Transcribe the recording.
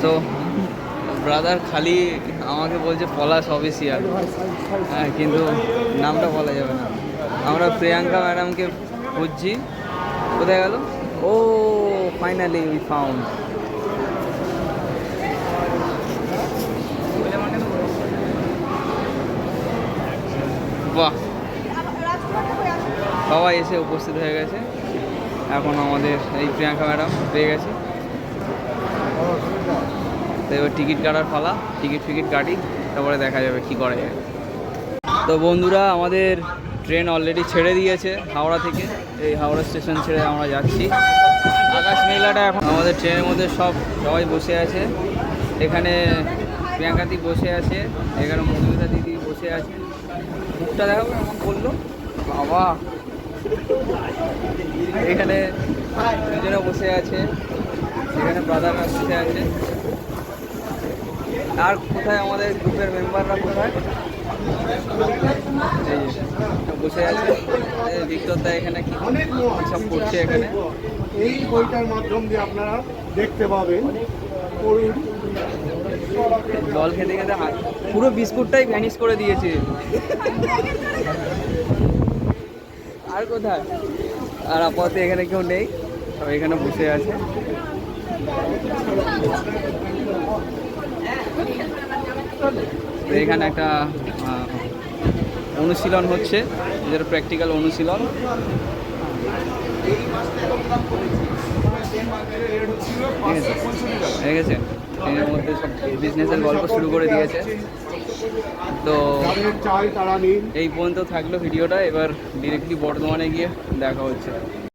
তো ব্রাদার খালি আমাকে বলছে পলাশ অফিসিয়াল, হ্যাঁ, কিন্তু নামটা বলা যাবে না। আমরা প্রিয়াঙ্কা ম্যাডামকে খুঁজছি, কোথায় গেল? ও ফাইনালি উই ফাউন্ড। বাহ, সবাই এসে উপস্থিত হয়ে গেছে। এখন আমাদের এই প্রিয়াঙ্কা ম্যাডাম পেয়ে গেছে। তো এবার টিকিট কাটার পালা, টিকিট কাটি, তারপরে দেখা যাবে কি করা যায়। তো বন্ধুরা, আমাদের ট্রেন অলরেডি ছেড়ে দিয়েছে হাওড়া থেকে। এই হাওড়া স্টেশন ছেড়ে আমরা যাচ্ছি। আকাশ মেঘলাটা এখন আমাদের ট্রেনের মধ্যে সবাই বসে আছে। এখানে প্রিয়াঙ্কা দি বসে আছে, এখানে মধুমিতা দিদি বসে আছে। মুখটা দেখাবো এমন বললো বাবা। এখানে দুজনে বসে আছে, এখানে ব্রাদাররা বসে আছে। আর কোথায় আমাদের গ্রুপের মেম্বাররা কোথায়? বসে আছে। বিক্রতা এখানে কি সব করছে? এখানে এই বইটার মাধ্যম দিয়ে আপনারা দেখতে পাবেন। জল খেতে খেতে পুরো বিস্কুটটাই ভ্যানিশ করে দিয়েছে। আর কোথায়? আর আপাতত এখানে কেউ নেই, সব এখানে বসে আছে। এখানে একটা অনুশীলন হচ্ছে, যেটা প্র্যাকটিক্যাল অনুশীলন। ঠিক আছে, এর মধ্যে সব বিজনেসের গল্প শুরু করে দিয়েছে। তো এই পর্যন্ত থাকলো ভিডিওটা। এবার ডিরেক্টলি বর্ধমানে গিয়ে দেখা হচ্ছে।